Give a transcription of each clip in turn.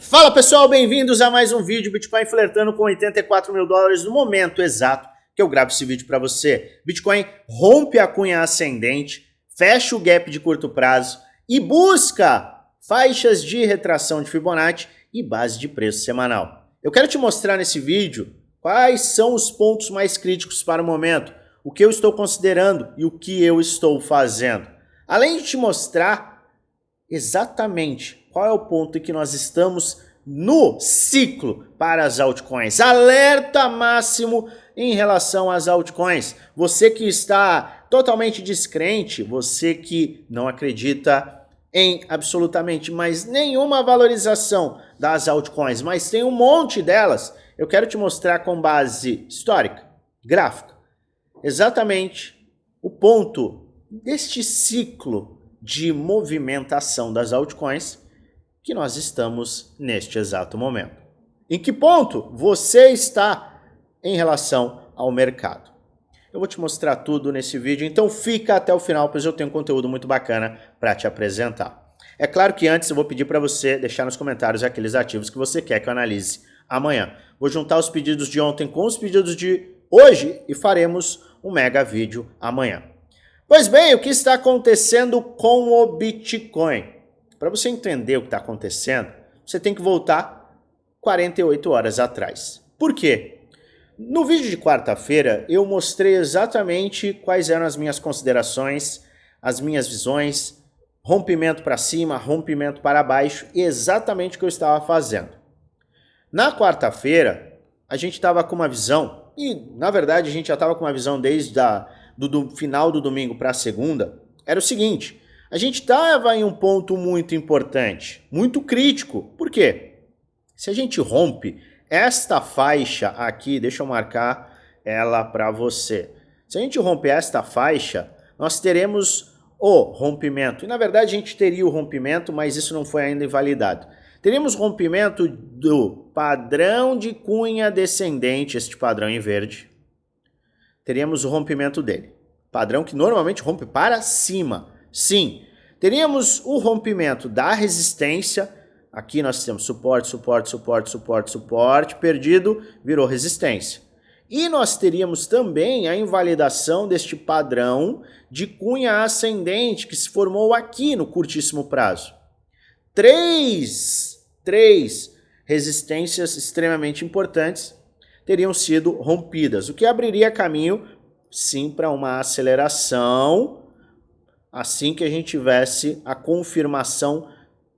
Fala pessoal, bem-vindos a mais um vídeo. Bitcoin flertando com 84 mil dólares no momento exato que eu gravo esse vídeo para você. Bitcoin rompe a cunha ascendente, fecha o gap de curto prazo e busca faixas de retração de Fibonacci e base de preço semanal. Eu quero te mostrar nesse vídeo quais são os pontos mais críticos para o momento, o que eu estou considerando e o que eu estou fazendo. Além de te mostrar exatamente qual é o ponto em que nós estamos no ciclo para as altcoins. Alerta máximo em relação às altcoins. Você que está totalmente descrente, você que não acredita em absolutamente mais nenhuma valorização das altcoins, mas tem um monte delas, eu quero te mostrar com base histórica, gráfica, exatamente o ponto deste ciclo de movimentação das altcoins que nós estamos neste exato momento. Em que ponto você está em relação ao mercado? Eu vou te mostrar tudo nesse vídeo, então fica até o final, pois eu tenho um conteúdo muito bacana para te apresentar. É claro que antes eu vou pedir para você deixar nos comentários aqueles ativos que você quer que eu analise amanhã. Vou juntar os pedidos de ontem com os pedidos de hoje e faremos um mega vídeo amanhã. Pois bem, o que está acontecendo com o Bitcoin? Para você entender o que está acontecendo, você tem que voltar 48 horas atrás. Por quê? No vídeo de quarta-feira, eu mostrei exatamente quais eram as minhas considerações, as minhas visões, rompimento para cima, rompimento para baixo, exatamente o que eu estava fazendo. Na quarta-feira, a gente estava com uma visão, e na verdade a gente já estava com uma visão desde do final do domingo para a segunda, era o seguinte: a gente estava em um ponto muito importante, muito crítico. Por quê? Se a gente rompe esta faixa aqui, deixa eu marcar ela para você. Se a gente romper esta faixa, nós teremos o rompimento. E na verdade a gente teria o rompimento, mas isso não foi ainda invalidado. Teríamos rompimento do padrão de cunha descendente, este padrão em verde. Teríamos o rompimento dele. Padrão que normalmente rompe para cima. Sim, teríamos o rompimento da resistência. Aqui nós temos suporte, suporte, suporte, suporte, suporte. Perdido, virou resistência. E nós teríamos também a invalidação deste padrão de cunha ascendente que se formou aqui no curtíssimo prazo. Três resistências extremamente importantes teriam sido rompidas, o que abriria caminho, sim, para uma aceleração assim que a gente tivesse a confirmação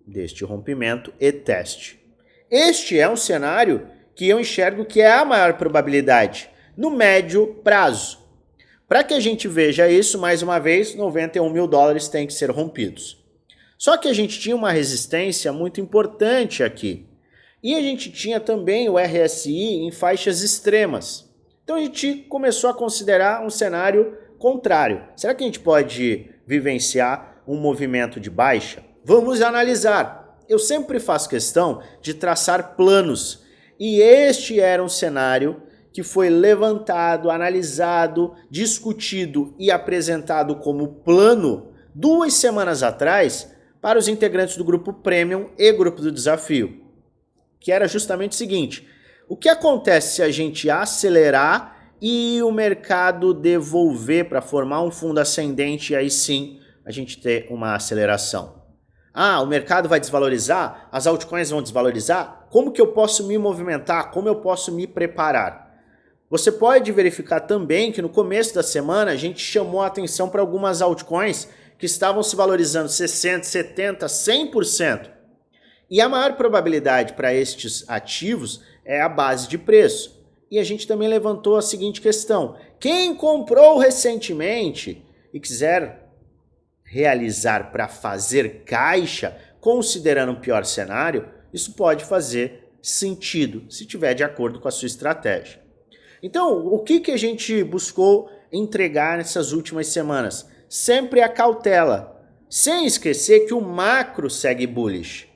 deste rompimento e teste. Este é um cenário que eu enxergo que é a maior probabilidade no médio prazo. Para que a gente veja isso, mais uma vez, 91 mil dólares tem que ser rompidos. Só que a gente tinha uma resistência muito importante aqui. E a gente tinha também o RSI em faixas extremas. Então a gente começou a considerar um cenário contrário. Será que a gente pode vivenciar um movimento de baixa? Vamos analisar. Eu sempre faço questão de traçar planos. E este era um cenário que foi levantado, analisado, discutido e apresentado como plano 2 semanas atrás para os integrantes do grupo Premium e grupo do Desafio. Que era justamente o seguinte: o que acontece se a gente acelerar e o mercado devolver para formar um fundo ascendente e aí sim a gente ter uma aceleração? Ah, o mercado vai desvalorizar? As altcoins vão desvalorizar? Como que eu posso me movimentar? Como eu posso me preparar? Você pode verificar também que no começo da semana a gente chamou a atenção para algumas altcoins que estavam se valorizando 60%, 70%, 100%. E a maior probabilidade para estes ativos é a base de preço. E a gente também levantou a seguinte questão: quem comprou recentemente e quiser realizar para fazer caixa, considerando um pior cenário, isso pode fazer sentido, se tiver de acordo com a sua estratégia. Então, o que a gente buscou entregar nessas últimas semanas? Sempre a cautela, sem esquecer que o macro segue bullish.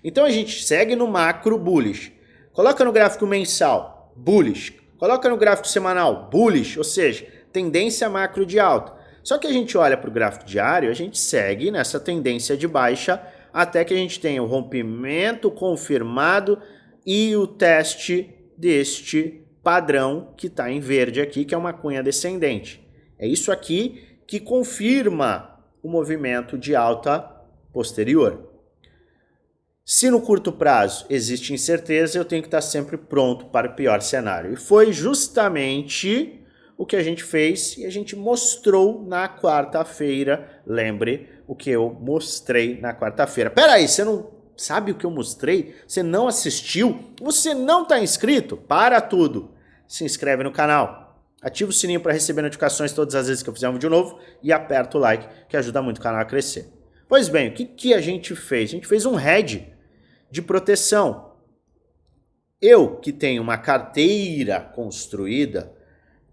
Então a gente segue no macro bullish. Coloca no gráfico mensal, bullish. Coloca no gráfico semanal, bullish, ou seja, tendência macro de alta. Só que a gente olha para o gráfico diário, a gente segue nessa tendência de baixa até que a gente tenha o rompimento confirmado e o teste deste padrão que está em verde aqui, que é uma cunha descendente. É isso aqui que confirma o movimento de alta posterior. Se no curto prazo existe incerteza, eu tenho que estar sempre pronto para o pior cenário. E foi justamente o que a gente fez e a gente mostrou na quarta-feira. Lembre o que eu mostrei na quarta-feira. Peraí, você não sabe o que eu mostrei? Você não assistiu? Você não está inscrito? Para tudo! Se inscreve no canal. Ativa o sininho para receber notificações todas as vezes que eu fizer um vídeo novo e aperta o like, que ajuda muito o canal a crescer. Pois bem, o que a gente fez? A gente fez um hedge de proteção. Eu que tenho uma carteira construída,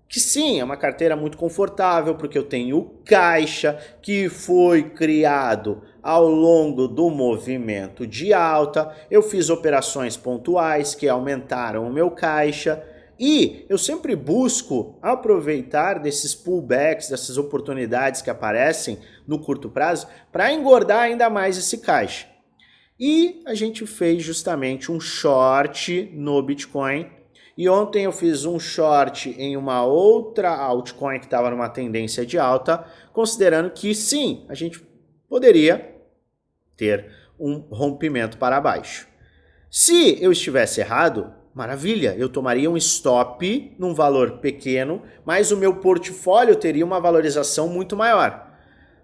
que sim, é uma carteira muito confortável, porque eu tenho caixa que foi criado ao longo do movimento de alta, eu fiz operações pontuais que aumentaram o meu caixa, e eu sempre busco aproveitar desses pullbacks, dessas oportunidades que aparecem no curto prazo, para engordar ainda mais esse caixa. E a gente fez justamente um short no Bitcoin. E ontem eu fiz um short em uma outra altcoin que estava numa tendência de alta, considerando que sim, a gente poderia ter um rompimento para baixo. Se eu estivesse errado, maravilha, eu tomaria um stop num valor pequeno, mas o meu portfólio teria uma valorização muito maior.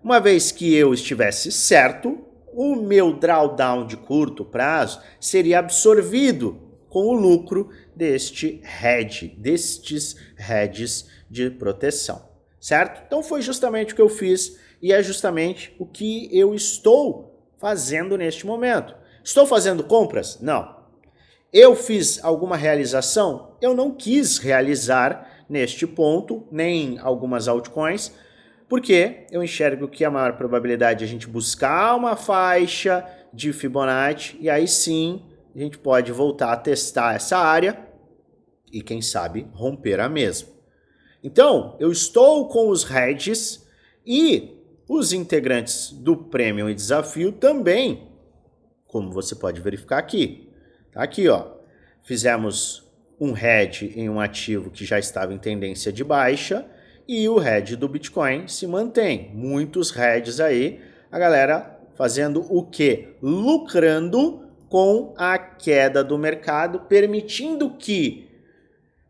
Uma vez que eu estivesse certo, o meu drawdown de curto prazo seria absorvido com o lucro destes hedges de proteção, certo? Então foi justamente o que eu fiz e é justamente o que eu estou fazendo neste momento. Estou fazendo compras? Não. Eu fiz alguma realização? Eu não quis realizar neste ponto, nem algumas altcoins, porque eu enxergo que a maior probabilidade é a gente buscar uma faixa de Fibonacci e aí sim a gente pode voltar a testar essa área e quem sabe romper a mesma. Então, eu estou com os hedges e os integrantes do Premium e Desafio também, como você pode verificar aqui. Tá aqui, ó. Fizemos um hedge em um ativo que já estava em tendência de baixa e o hedge do Bitcoin se mantém. Muitos hedges aí, a galera fazendo o quê? Lucrando com a queda do mercado, permitindo que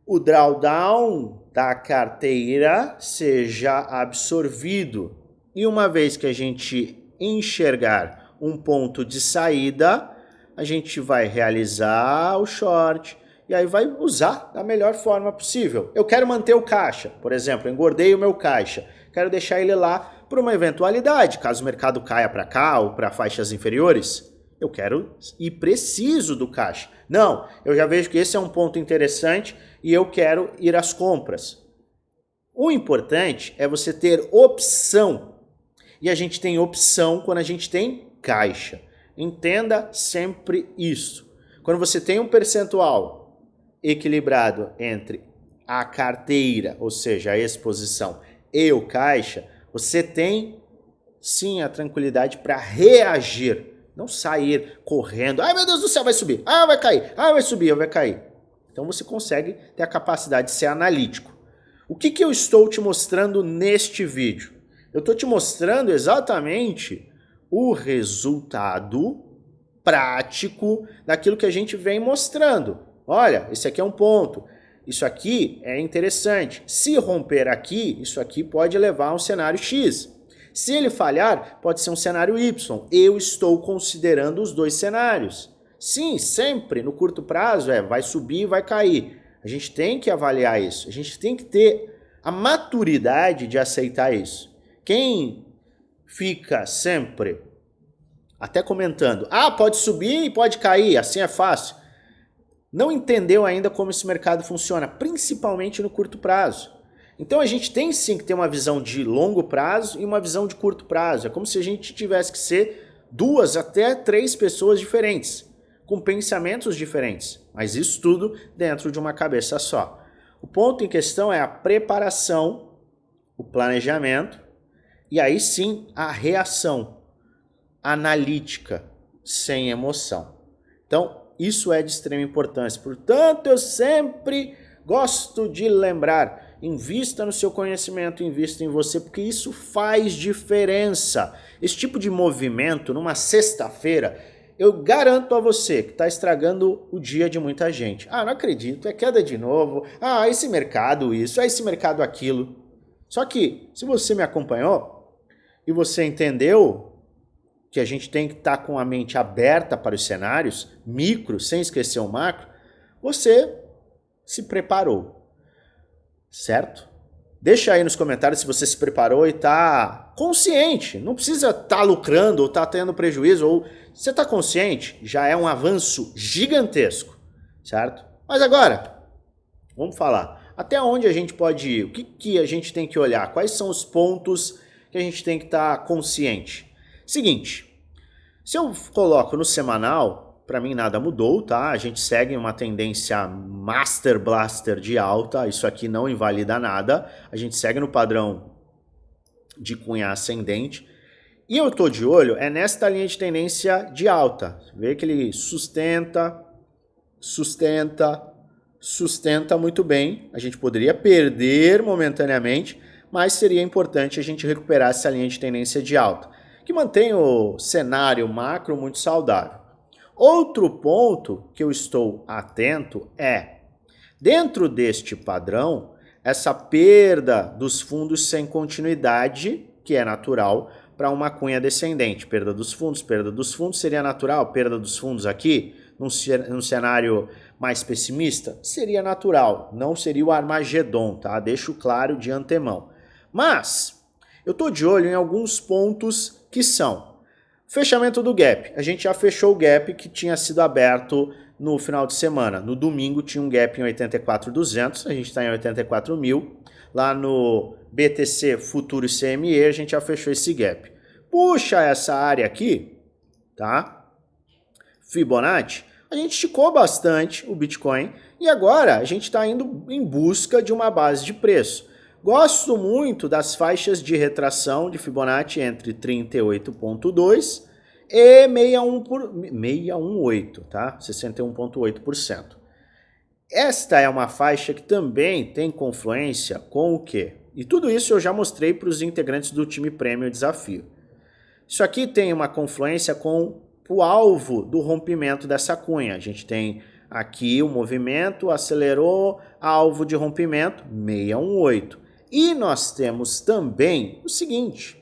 o drawdown da carteira seja absorvido. E uma vez que a gente enxergar um ponto de saída, a gente vai realizar o short e aí vai usar da melhor forma possível. Eu quero manter o caixa, por exemplo, eu engordei o meu caixa, quero deixar ele lá por uma eventualidade, caso o mercado caia para cá ou para faixas inferiores. Eu quero e preciso do caixa. Não, eu já vejo que esse é um ponto interessante e eu quero ir às compras. O importante é você ter opção. E a gente tem opção quando a gente tem caixa. Entenda sempre isso. Quando você tem um percentual equilibrado entre a carteira, ou seja, a exposição, e o caixa, você tem sim a tranquilidade para reagir. Não sair correndo, ai meu Deus do céu, vai subir, ah vai cair, ah vai subir, vai cair. Então você consegue ter a capacidade de ser analítico. O que eu estou te mostrando neste vídeo? Eu estou te mostrando exatamente o resultado prático daquilo que a gente vem mostrando. Olha, esse aqui é um ponto, isso aqui é interessante. Se romper aqui, isso aqui pode levar a um cenário X. Se ele falhar, pode ser um cenário Y. Eu estou considerando os dois cenários. Sim, sempre no curto prazo vai subir e vai cair. A gente tem que avaliar isso. A gente tem que ter a maturidade de aceitar isso. Quem fica sempre até comentando, pode subir e pode cair, assim é fácil, não entendeu ainda como esse mercado funciona, principalmente no curto prazo. Então a gente tem sim que ter uma visão de longo prazo e uma visão de curto prazo. É como se a gente tivesse que ser 2 até 3 pessoas diferentes, com pensamentos diferentes, mas isso tudo dentro de uma cabeça só. O ponto em questão é a preparação, o planejamento e aí sim a reação analítica. sem emoção. Então, isso é de extrema importância. Portanto, eu sempre gosto de lembrar, invista no seu conhecimento, invista em você, porque isso faz diferença. Esse tipo de movimento, numa sexta-feira, eu garanto a você que está estragando o dia de muita gente. Ah, não acredito, é queda de novo. Ah, esse mercado isso, esse mercado aquilo. Só que, se você me acompanhou e você entendeu que a gente tem que estar com a mente aberta para os cenários, micro, sem esquecer o macro, você se preparou, certo? Deixa aí nos comentários se você se preparou e está consciente. Não precisa estar lucrando ou estar tendo prejuízo, ou você está consciente, já é um avanço gigantesco, certo? Mas agora, vamos falar. Até onde a gente pode ir? O que a gente tem que olhar? Quais são os pontos que a gente tem que estar consciente? Seguinte, se eu coloco no semanal, para mim nada mudou, tá? A gente segue uma tendência Master Blaster de alta, isso aqui não invalida nada. A gente segue no padrão de cunha ascendente. E eu tô de olho nesta linha de tendência de alta. Vê que ele sustenta muito bem. A gente poderia perder momentaneamente, mas seria importante a gente recuperar essa linha de tendência de alta, que mantém o cenário macro muito saudável. Outro ponto que eu estou atento é, dentro deste padrão, essa perda dos fundos sem continuidade, que é natural para uma cunha descendente. Perda dos fundos seria natural. Perda dos fundos aqui, num cenário mais pessimista, seria natural. Não seria o Armagedon, tá? Deixo claro de antemão. Mas eu estou de olho em alguns pontos que são fechamento do gap. A gente já fechou o gap que tinha sido aberto no final de semana. No domingo tinha um gap em 84.200, a gente está em 84.000. Lá no BTC Futuro CME a gente já fechou esse gap. Puxa essa área aqui, tá? Fibonacci, a gente esticou bastante o Bitcoin e agora a gente está indo em busca de uma base de preço. Gosto muito das faixas de retração de Fibonacci entre 38,2 e 618, tá? 61,8%. Esta é uma faixa que também tem confluência com o quê? E tudo isso eu já mostrei para os integrantes do time Prêmio Desafio. Isso aqui tem uma confluência com o alvo do rompimento dessa cunha. A gente tem aqui o movimento, acelerou, alvo de rompimento, 618. E nós temos também o seguinte,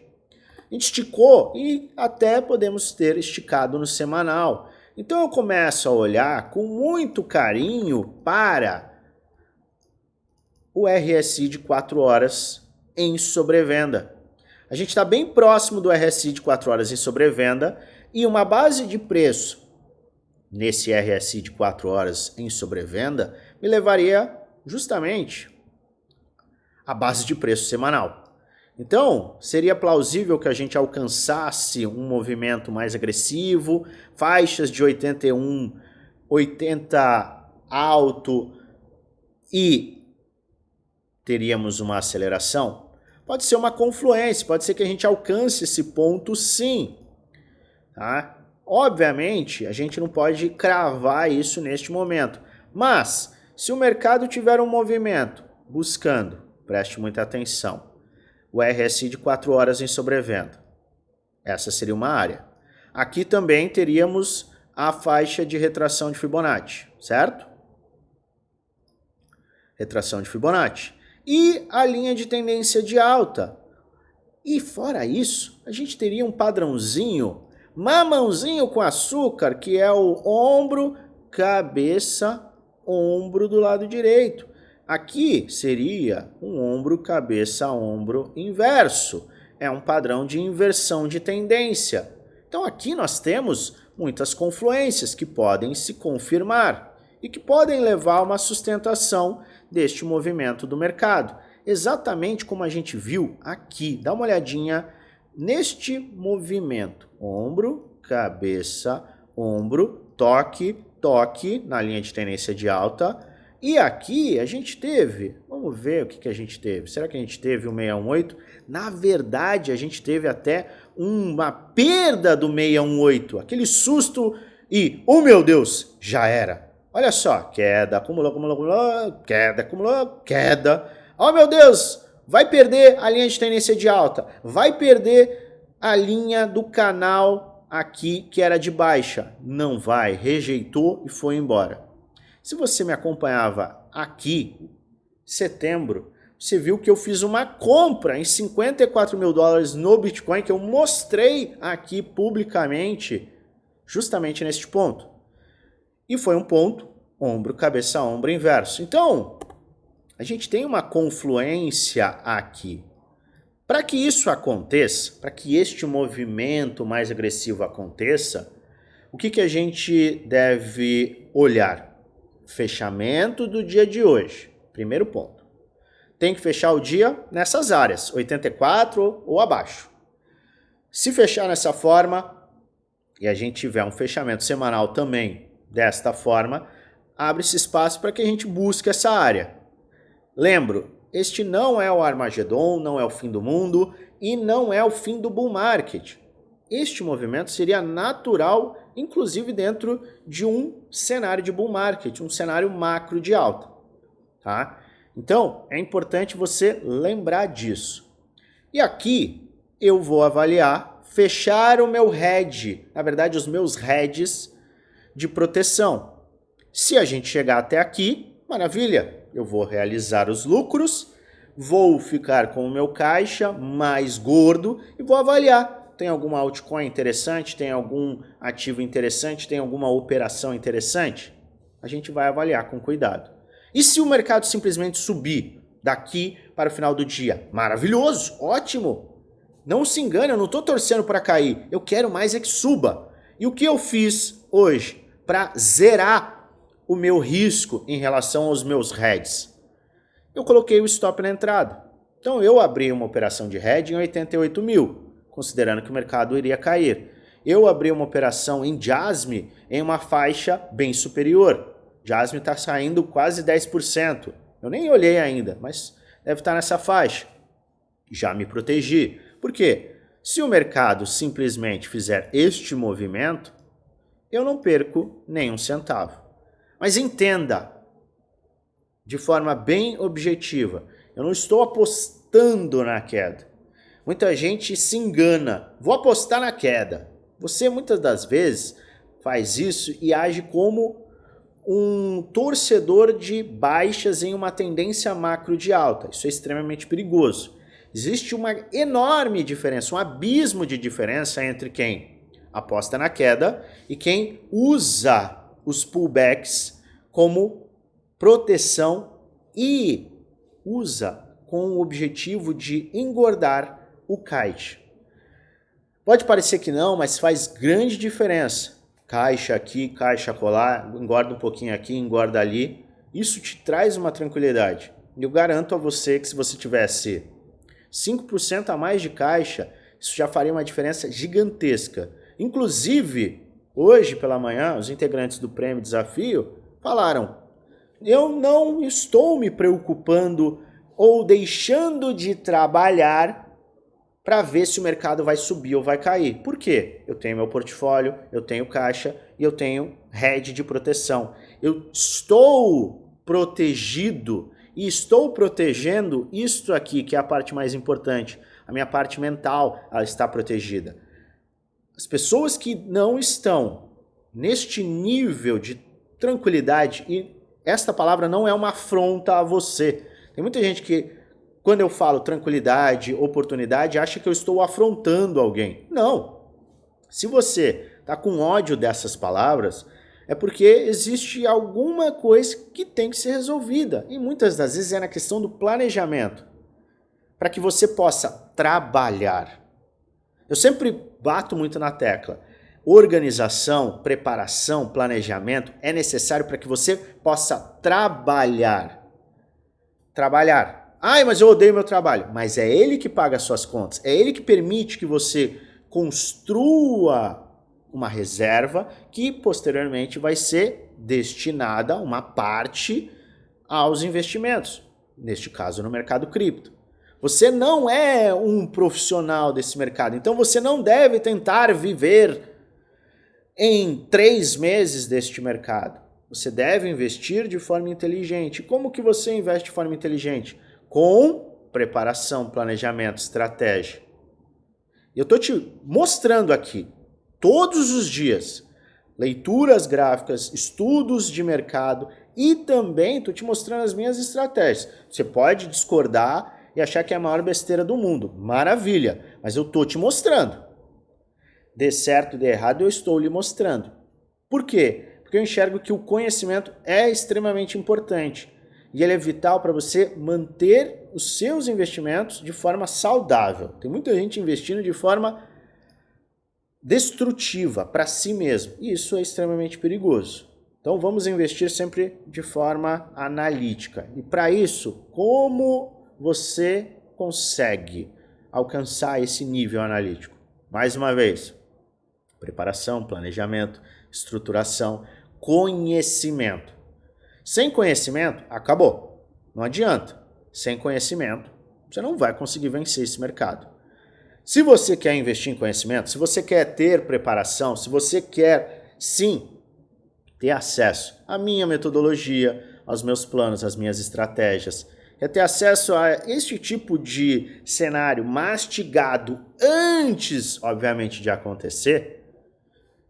a gente esticou e até podemos ter esticado no semanal. Então eu começo a olhar com muito carinho para o RSI de 4 horas em sobrevenda. A gente está bem próximo do RSI de 4 horas em sobrevenda e uma base de preço nesse RSI de 4 horas em sobrevenda me levaria justamente à base de preço semanal. Então, seria plausível que a gente alcançasse um movimento mais agressivo, faixas de 81, 80 alto e teríamos uma aceleração? Pode ser uma confluência, pode ser que a gente alcance esse ponto sim. Tá? Obviamente, a gente não pode cravar isso neste momento, mas se o mercado tiver um movimento buscando, preste muita atenção, o RSI de 4 horas em sobrevenda. Essa seria uma área. Aqui também teríamos a faixa de retração de Fibonacci, certo? Retração de Fibonacci. E a linha de tendência de alta. E fora isso, a gente teria um padrãozinho, mamãozinho com açúcar, que é o ombro, cabeça, ombro do lado direito. Aqui seria um ombro, cabeça, ombro inverso. É um padrão de inversão de tendência. Então aqui nós temos muitas confluências que podem se confirmar e que podem levar a uma sustentação deste movimento do mercado. Exatamente como a gente viu aqui. Dá uma olhadinha neste movimento. Ombro, cabeça, ombro, toque, toque na linha de tendência de alta. E aqui a gente teve, vamos ver o que a gente teve. Será que a gente teve o 618? Na verdade, a gente teve até uma perda do 618, aquele susto e, oh meu Deus, já era. Olha só, queda, acumulou, acumulou, acumulou, queda, acumulou, queda. Oh meu Deus, vai perder a linha de tendência de alta, vai perder a linha do canal aqui que era de baixa. Não vai, rejeitou e foi embora. Se você me acompanhava aqui, setembro, você viu que eu fiz uma compra em 54 mil dólares no Bitcoin, que eu mostrei aqui publicamente, justamente neste ponto. E foi um ponto, ombro, cabeça, ombro, inverso. Então, a gente tem uma confluência aqui. Para que isso aconteça, para que este movimento mais agressivo aconteça, o que a gente deve olhar? Fechamento do dia de hoje, primeiro ponto. Tem que fechar o dia nessas áreas, 84 ou abaixo. Se fechar nessa forma, e a gente tiver um fechamento semanal também desta forma, abre-se espaço para que a gente busque essa área. Lembro, este não é o Armagedon, não é o fim do mundo e não é o fim do bull market. Este movimento seria natural, inclusive dentro de um cenário de bull market, um cenário macro de alta, tá? Então, é importante você lembrar disso. E aqui eu vou avaliar, fechar o meu hedge, na verdade os meus hedges de proteção. Se a gente chegar até aqui, maravilha, eu vou realizar os lucros, vou ficar com o meu caixa mais gordo e vou avaliar. Tem alguma altcoin interessante? Tem algum ativo interessante? Tem alguma operação interessante? A gente vai avaliar com cuidado. E se o mercado simplesmente subir daqui para o final do dia? Maravilhoso, ótimo. Não se engane, eu não estou torcendo para cair. Eu quero mais é que suba. E o que eu fiz hoje para zerar o meu risco em relação aos meus hedges? Eu coloquei o stop na entrada. Então eu abri uma operação de hedge em 88 mil, considerando que o mercado iria cair. Eu abri uma operação em Jasmy em uma faixa bem superior. Jasmy está saindo quase 10%. Eu nem olhei ainda, mas deve estar nessa faixa. Já me protegi. Por quê? Se o mercado simplesmente fizer este movimento, eu não perco nenhum centavo. Mas entenda, de forma bem objetiva, eu não estou apostando na queda. Muita gente se engana. Vou apostar na queda. Você muitas das vezes faz isso e age como um torcedor de baixas em uma tendência macro de alta. Isso é extremamente perigoso. Existe uma enorme diferença, um abismo de diferença entre quem aposta na queda e quem usa os pullbacks como proteção e usa com o objetivo de engordar o caixa. Pode parecer que não, mas faz grande diferença. Caixa aqui, caixa colar, engorda um pouquinho aqui, engorda ali. Isso te traz uma tranquilidade. Eu garanto a você que se você tivesse 5% a mais de caixa, isso já faria uma diferença gigantesca. Inclusive, hoje pela manhã, os integrantes do Prêmio Desafio falaram: eu não estou me preocupando ou deixando de trabalhar para ver se o mercado vai subir ou vai cair. Por quê? Eu tenho meu portfólio, eu tenho caixa e eu tenho hedge de proteção. Eu estou protegido e estou protegendo isto aqui, que é a parte mais importante. A minha parte mental, ela está protegida. As pessoas que não estão neste nível de tranquilidade, e esta palavra não é uma afronta a você. Tem muita gente que, quando eu falo tranquilidade, oportunidade, acha que eu estou afrontando alguém. Não. Se você está com ódio dessas palavras, é porque existe alguma coisa que tem que ser resolvida. E muitas das vezes é na questão do planejamento. Para que você possa trabalhar. Eu sempre bato muito na tecla. Organização, preparação, planejamento é necessário para que você possa trabalhar. Trabalhar. Ai, mas eu odeio meu trabalho. Mas é ele que paga as suas contas. É ele que permite que você construa uma reserva que posteriormente vai ser destinada uma parte aos investimentos. Neste caso, no mercado cripto. Você não é um profissional desse mercado, então você não deve tentar viver em 3 meses deste mercado. Você deve investir de forma inteligente. Como que você investe de forma inteligente? Com preparação, planejamento, estratégia. Eu estou te mostrando aqui, todos os dias, leituras gráficas, estudos de mercado e também estou te mostrando as minhas estratégias. Você pode discordar e achar que é a maior besteira do mundo. Maravilha, mas eu estou te mostrando. Dê certo, dê errado, eu estou lhe mostrando. Por quê? Porque eu enxergo que o conhecimento é extremamente importante e ele é vital para você manter os seus investimentos de forma saudável. Tem muita gente investindo de forma destrutiva para si mesmo e isso é extremamente perigoso. Então vamos investir sempre de forma analítica. E para isso, como você consegue alcançar esse nível analítico? Mais uma vez, preparação, planejamento, estruturação, conhecimento. Sem conhecimento, acabou. Não adianta. Sem conhecimento, você não vai conseguir vencer esse mercado. Se você quer investir em conhecimento, se você quer ter preparação, se você quer, sim, ter acesso à minha metodologia, aos meus planos, às minhas estratégias, quer ter acesso a este tipo de cenário mastigado antes, obviamente, de acontecer,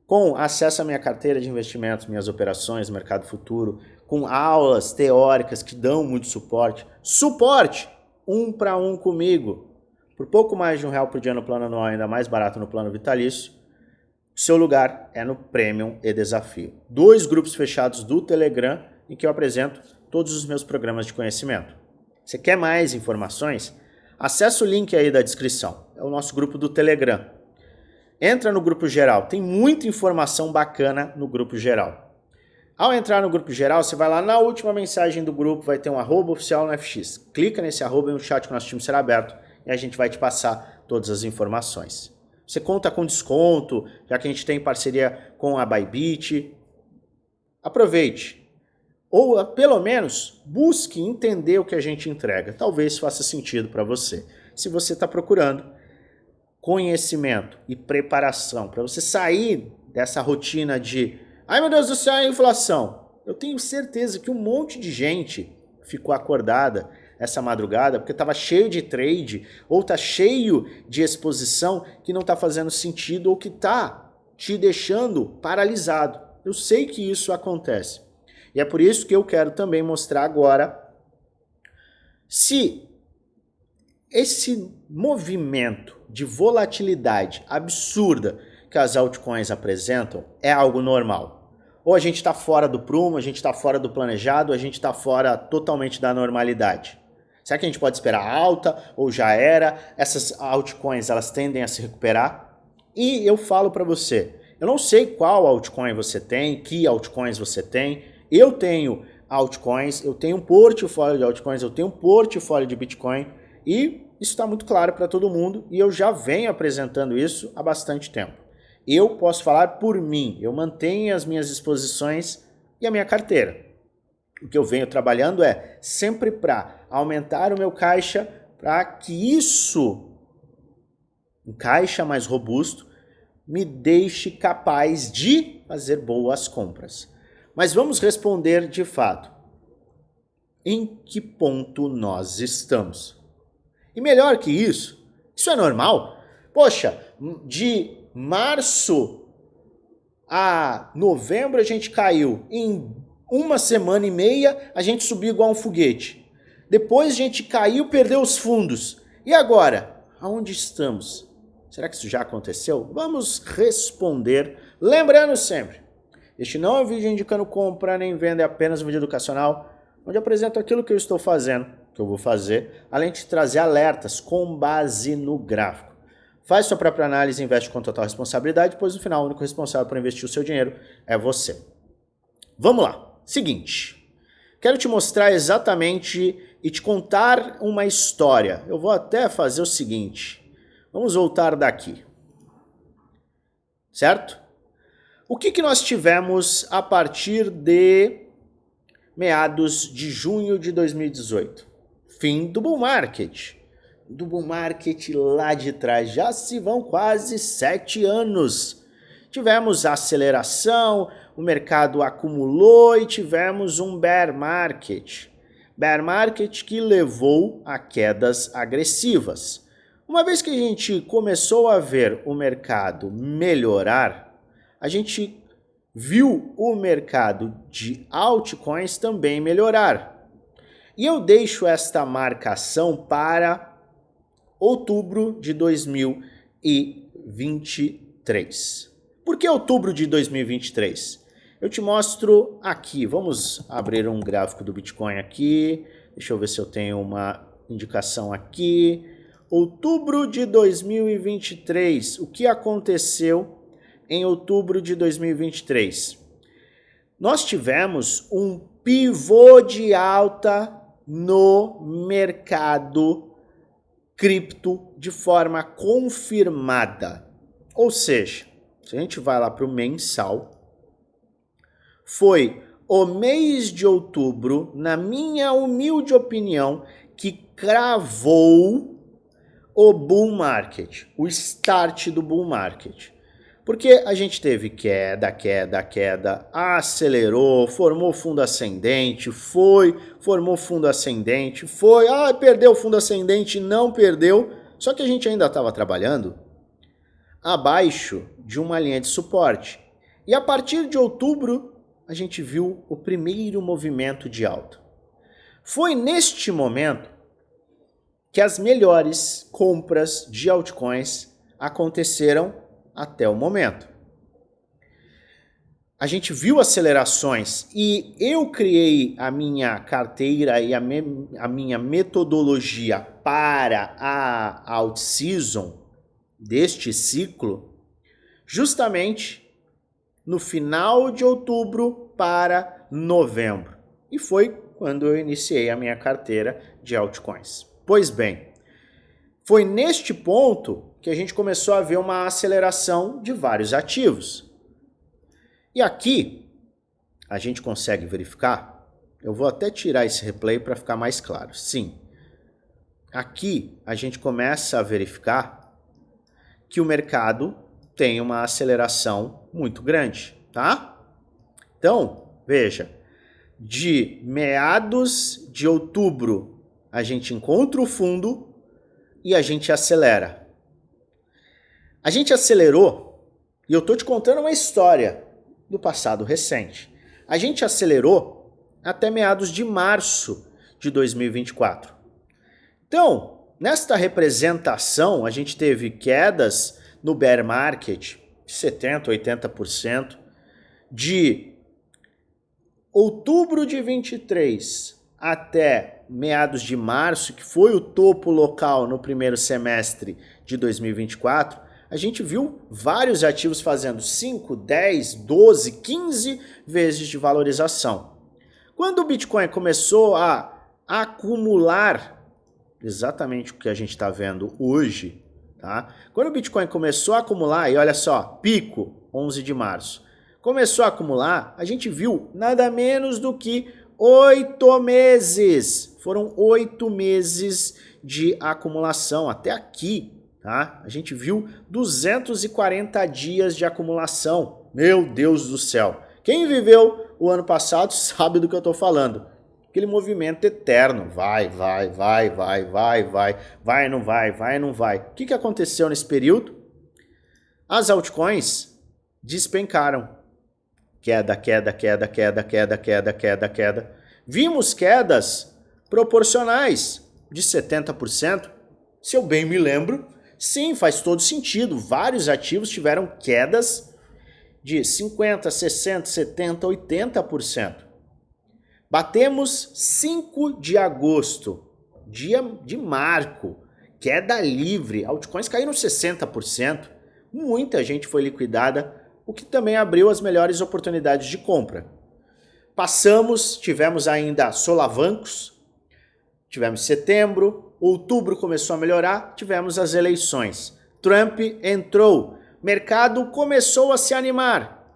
com acesso à minha carteira de investimentos, minhas operações, mercado futuro, com aulas teóricas que dão muito suporte. Suporte 1 para 1 comigo. Por pouco mais de R$1 por dia no plano anual, ainda mais barato no plano vitalício. Seu lugar é no Premium e Desafio. 2 grupos fechados do Telegram em que eu apresento todos os meus programas de conhecimento. Você quer mais informações? Acesse o link aí da descrição. É o nosso grupo do Telegram. Entra no grupo geral. Tem muita informação bacana no grupo geral. Ao entrar no grupo geral, você vai lá na última mensagem do grupo, vai ter um @oficial no FX. Clica nesse arroba e o chat com o nosso time será aberto e a gente vai te passar todas as informações. Você conta com desconto, já que a gente tem parceria com a Bybit. Aproveite. Ou, pelo menos, busque entender o que a gente entrega. Talvez faça sentido para você. Se você está procurando conhecimento e preparação para você sair dessa rotina de ai meu Deus do céu, a inflação. Eu tenho certeza que um monte de gente ficou acordada essa madrugada porque estava cheio de trade ou está cheio de exposição que não está fazendo sentido ou que está te deixando paralisado. Eu sei que isso acontece. E é por isso que eu quero também mostrar agora se esse movimento de volatilidade absurda que as altcoins apresentam é algo normal. Ou a gente está fora do prumo, a gente está fora do planejado, a gente está fora totalmente da normalidade. Será que a gente pode esperar alta ou já era? Essas altcoins elas tendem a se recuperar? E eu falo para você, eu não sei qual altcoin você tem, que altcoins você tem. Eu tenho altcoins, eu tenho um portfólio de altcoins, eu tenho um portfólio de Bitcoin e isso está muito claro para todo mundo e eu já venho apresentando isso há bastante tempo. Eu posso falar por mim, eu mantenho as minhas exposições e a minha carteira. O que eu venho trabalhando é sempre para aumentar o meu caixa, para que isso, um caixa mais robusto, me deixe capaz de fazer boas compras. Mas vamos responder de fato. Em que ponto nós estamos? E melhor que isso é normal? Poxa, de março a novembro a gente caiu. Em 1 semana e meia a gente subiu igual um foguete. Depois a gente caiu, perdeu os fundos. E agora? Aonde estamos? Será que isso já aconteceu? Vamos responder. Lembrando sempre, este não é um vídeo indicando compra nem venda, é apenas um vídeo educacional, onde eu apresento aquilo que eu estou fazendo, que eu vou fazer, além de trazer alertas com base no gráfico. Faz sua própria análise e investe com total responsabilidade, pois no final o único responsável por investir o seu dinheiro é você. Vamos lá. Seguinte, quero te mostrar exatamente e te contar uma história. Eu vou até fazer o seguinte, vamos voltar daqui, certo? O que nós tivemos a partir de meados de junho de 2018? Fim do bull market. do bull market lá de trás. Já se vão quase 7 anos. Tivemos aceleração, o mercado acumulou e tivemos um bear market. Bear market que levou a quedas agressivas. Uma vez que a gente começou a ver o mercado melhorar, a gente viu o mercado de altcoins também melhorar. E eu deixo esta marcação para outubro de 2023. Por que outubro de 2023? Eu te mostro aqui. Vamos abrir um gráfico do Bitcoin aqui. Deixa eu ver se eu tenho uma indicação aqui. Outubro de 2023. O que aconteceu em outubro de 2023? Nós tivemos um pivô de alta no mercado cripto de forma confirmada. Ou seja, se a gente vai lá para o mensal, foi o mês de outubro, na minha humilde opinião, que cravou o bull market, o start do bull market. Porque a gente teve queda, acelerou, formou fundo ascendente, formou fundo ascendente, perdeu o fundo ascendente, não perdeu, só que a gente ainda estava trabalhando abaixo de uma linha de suporte. E a partir de outubro, a gente viu o primeiro movimento de alta. Foi neste momento que as melhores compras de altcoins aconteceram até o momento. A gente viu acelerações e eu criei a minha carteira e a minha metodologia para a out-season deste ciclo justamente no final de outubro para novembro. E foi quando eu iniciei a minha carteira de altcoins. Pois bem, foi neste ponto que a gente começou a ver uma aceleração de vários ativos. E aqui a gente consegue verificar, eu vou até tirar esse replay para ficar mais claro. Sim, aqui a gente começa a verificar que o mercado tem uma aceleração muito grande, tá? Então, veja, de meados de outubro a gente encontra o fundo e a gente acelera. A gente acelerou, e eu tô te contando uma história do passado recente. A gente acelerou até meados de março de 2024. Então, nesta representação, a gente teve quedas no bear market de 70%, 80%. De outubro de 23 até meados de março, que foi o topo local no primeiro semestre de 2024, a gente viu vários ativos fazendo 5, 10, 12, 15 vezes de valorização. Quando o Bitcoin começou a acumular exatamente o que a gente está vendo hoje, tá? Quando o Bitcoin começou a acumular, e olha só, pico 11 de março, começou a acumular, a gente viu nada menos do que 8 meses. Foram 8 meses de acumulação até aqui. Tá? A gente viu 240 dias de acumulação. Meu Deus do céu. Quem viveu o ano passado sabe do que eu estou falando. Aquele movimento eterno. Vai, não vai. O que aconteceu nesse período? As altcoins despencaram. Queda. Vimos quedas proporcionais de 70%. Se eu bem me lembro, sim, faz todo sentido. Vários ativos tiveram quedas de 50%, 60%, 70%, 80%. Batemos 5 de agosto, dia de marco, queda livre. Altcoins caíram 60%. Muita gente foi liquidada, o que também abriu as melhores oportunidades de compra. Tivemos ainda solavancos, tivemos setembro, outubro começou a melhorar, tivemos as eleições. Trump entrou, mercado começou a se animar.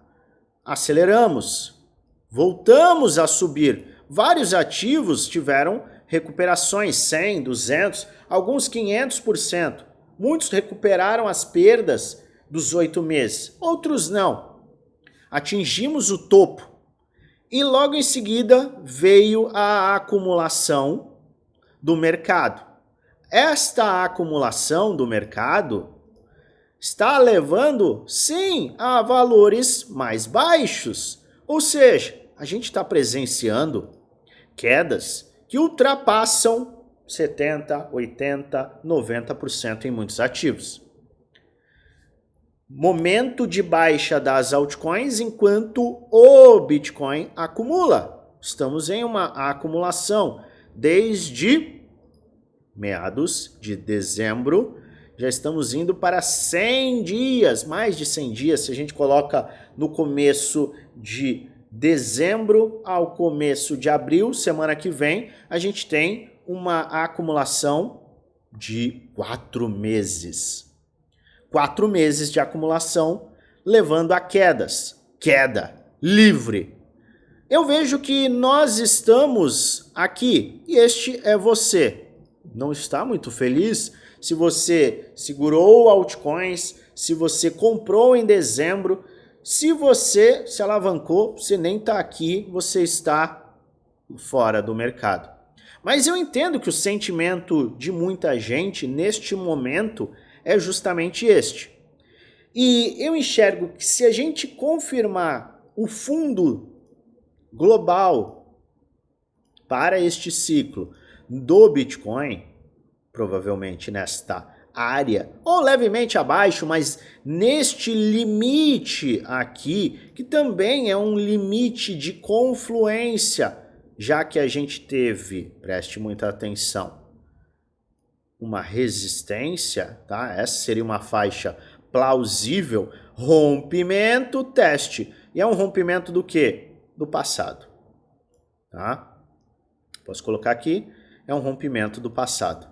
Aceleramos, voltamos a subir. Vários ativos tiveram recuperações, 100, 200, alguns 500%. Muitos recuperaram as perdas dos 8 meses, outros não. Atingimos o topo e logo em seguida veio a acumulação do mercado. Esta acumulação do mercado está levando, sim, a valores mais baixos. Ou seja, a gente está presenciando quedas que ultrapassam 70%, 80%, 90% em muitos ativos. Momento de baixa das altcoins enquanto o Bitcoin acumula. Estamos em uma acumulação desde meados de dezembro. Já estamos indo para 100 dias, mais de 100 dias, se a gente coloca no começo de dezembro ao começo de abril, semana que vem, a gente tem uma acumulação de 4 meses. 4 meses de acumulação, levando a quedas. Queda livre. Eu vejo que nós estamos aqui, e este é você. Não está muito feliz? Se você segurou altcoins, se você comprou em dezembro, se você se alavancou, você nem está aqui, você está fora do mercado. Mas eu entendo que o sentimento de muita gente neste momento é justamente este. E eu enxergo que se a gente confirmar o fundo global para este ciclo do Bitcoin, provavelmente nesta área, ou levemente abaixo, mas neste limite aqui, que também é um limite de confluência, já que a gente teve, preste muita atenção, uma resistência, tá? Essa seria uma faixa plausível, rompimento, teste. E é um rompimento do quê? Do passado, tá? Posso colocar aqui, é um rompimento do passado.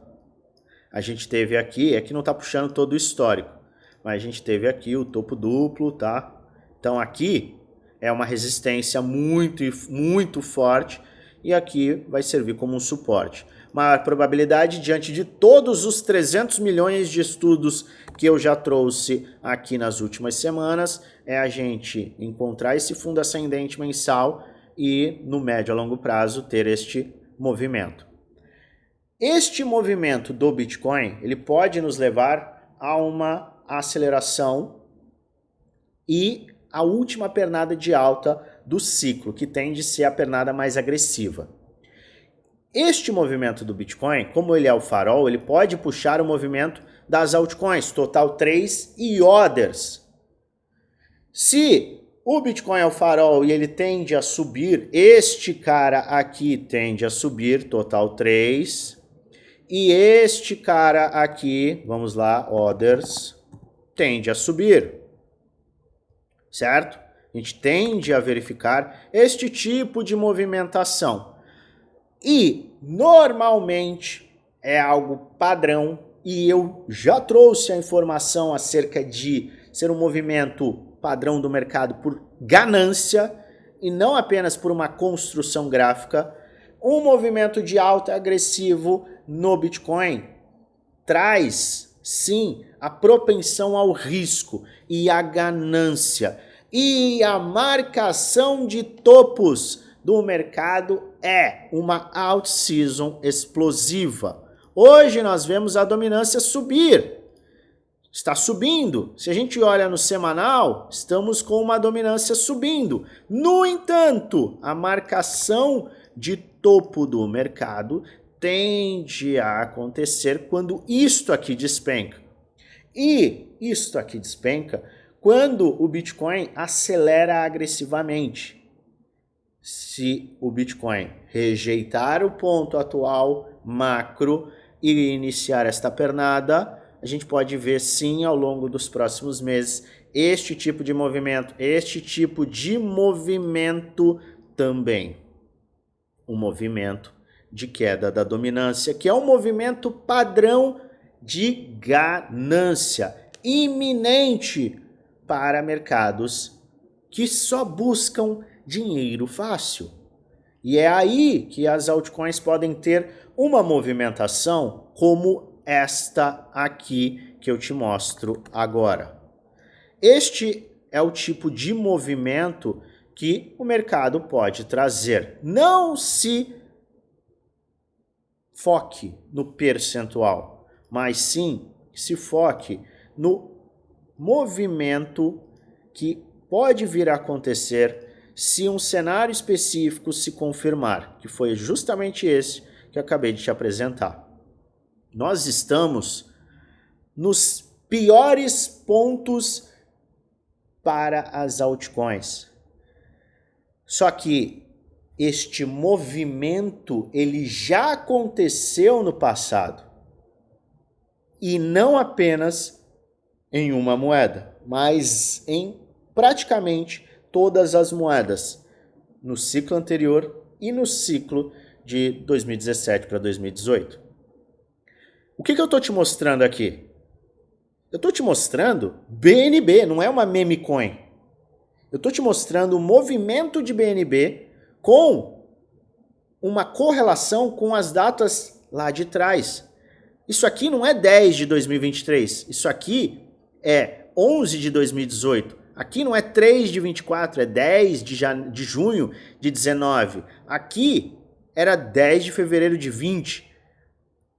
A gente teve aqui, aqui não está puxando todo o histórico, mas a gente teve aqui o topo duplo, tá? Então aqui é uma resistência muito forte e aqui vai servir como um suporte. Maior probabilidade diante de todos os 300 milhões de estudos que eu já trouxe aqui nas últimas semanas é a gente encontrar esse fundo ascendente mensal e no médio a longo prazo ter este movimento. Este movimento do Bitcoin, ele pode nos levar a uma aceleração e a última pernada de alta do ciclo, que tende a ser a pernada mais agressiva. Este movimento do Bitcoin, como ele é o farol, ele pode puxar o movimento das altcoins, Total 3 e others. Se o Bitcoin é o farol e ele tende a subir, este cara aqui tende a subir, Total 3. E este cara aqui, vamos lá, others, tende a subir, certo? A gente tende a verificar este tipo de movimentação. E, normalmente, é algo padrão, e eu já trouxe a informação acerca de ser um movimento padrão do mercado por ganância, e não apenas por uma construção gráfica. Um movimento de alta agressivo no Bitcoin traz, sim, a propensão ao risco e a ganância. E a marcação de topos do mercado é uma out-season explosiva. Hoje nós vemos a dominância subir. Está subindo. Se a gente olha no semanal, estamos com uma dominância subindo. No entanto, a marcação de topo do mercado tende a acontecer quando isto aqui despenca. E isto aqui despenca quando o Bitcoin acelera agressivamente. Se o Bitcoin rejeitar o ponto atual macro e iniciar esta pernada, a gente pode ver sim ao longo dos próximos meses este tipo de movimento também. Um movimento de queda da dominância, que é um movimento padrão de ganância iminente para mercados que só buscam dinheiro fácil. E é aí que as altcoins podem ter uma movimentação como esta aqui que eu te mostro agora. Este é o tipo de movimento que o mercado pode trazer. Não se foque no percentual, mas sim se foque no movimento que pode vir a acontecer se um cenário específico se confirmar, que foi justamente esse que eu acabei de te apresentar. Nós estamos nos piores pontos para as altcoins. Só que este movimento ele já aconteceu no passado. E não apenas em uma moeda, mas em praticamente todas as moedas, no ciclo anterior e no ciclo de 2017 para 2018. O que eu estou te mostrando aqui? Eu estou te mostrando BNB, não é uma meme coin. Eu estou te mostrando o movimento de BNB com uma correlação com as datas lá de trás. Isso aqui não é 10 de 2023, isso aqui é 11 de 2018. Aqui não é 3 de 24, é 10 de junho de 19. Aqui era 10 de fevereiro de 20.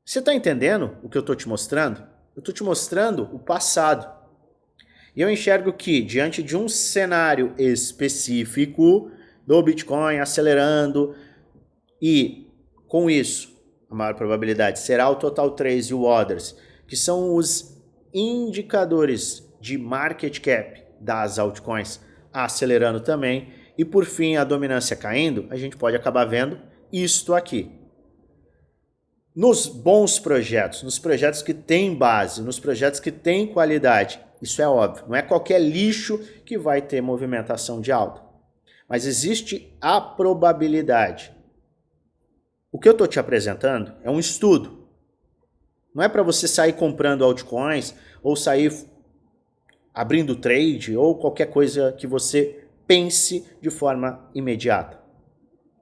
Você está entendendo o que eu estou te mostrando? Eu estou te mostrando o passado. E eu enxergo que, diante de um cenário específico do Bitcoin acelerando, e com isso, a maior probabilidade será o Total 3 e o Others, que são os indicadores de market cap das altcoins acelerando também, e por fim a dominância caindo, a gente pode acabar vendo isto aqui. Nos bons projetos, nos projetos que têm base, nos projetos que têm qualidade, isso é óbvio, não é qualquer lixo que vai ter movimentação de alta. Mas existe a probabilidade. O que eu estou te apresentando é um estudo. Não é para você sair comprando altcoins ou sair abrindo trade ou qualquer coisa que você pense de forma imediata.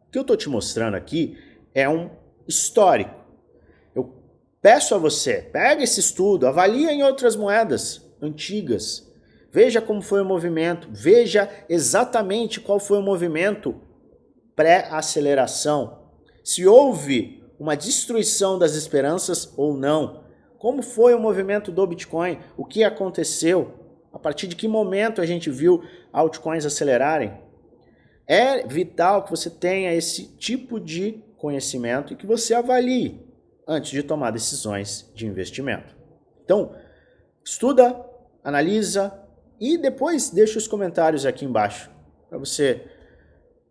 O que eu estou te mostrando aqui é um histórico. Eu peço a você, pega esse estudo, avalia em outras moedas antigas, veja como foi o movimento, veja exatamente qual foi o movimento pré-aceleração, se houve uma destruição das esperanças ou não, como foi o movimento do Bitcoin, o que aconteceu, a partir de que momento a gente viu altcoins acelerarem. É vital que você tenha esse tipo de conhecimento e que você avalie antes de tomar decisões de investimento. Então, estuda, analisa e depois deixa os comentários aqui embaixo para você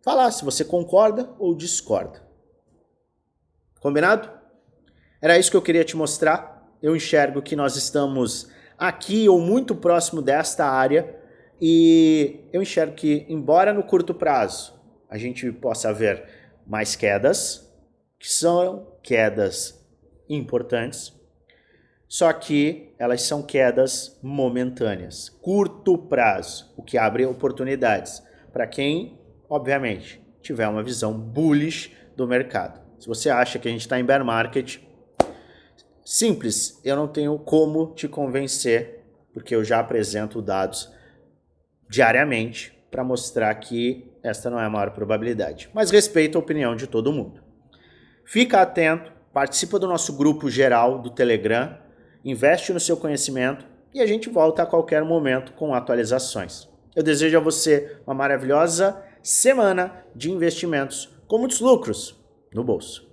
falar se você concorda ou discorda. Combinado? Era isso que eu queria te mostrar. Eu enxergo que nós estamos aqui ou muito próximo desta área e eu enxergo que, embora no curto prazo a gente possa ver mais quedas, que são quedas importantes, só que elas são quedas momentâneas, curto prazo, o que abre oportunidades para quem, obviamente, tiver uma visão bullish do mercado. Se você acha que a gente está em bear market, simples, eu não tenho como te convencer, porque eu já apresento dados diariamente para mostrar que esta não é a maior probabilidade. Mas respeito a opinião de todo mundo. Fica atento, participa do nosso grupo geral do Telegram, investe no seu conhecimento e a gente volta a qualquer momento com atualizações. Eu desejo a você uma maravilhosa semana de investimentos com muitos lucros no bolso.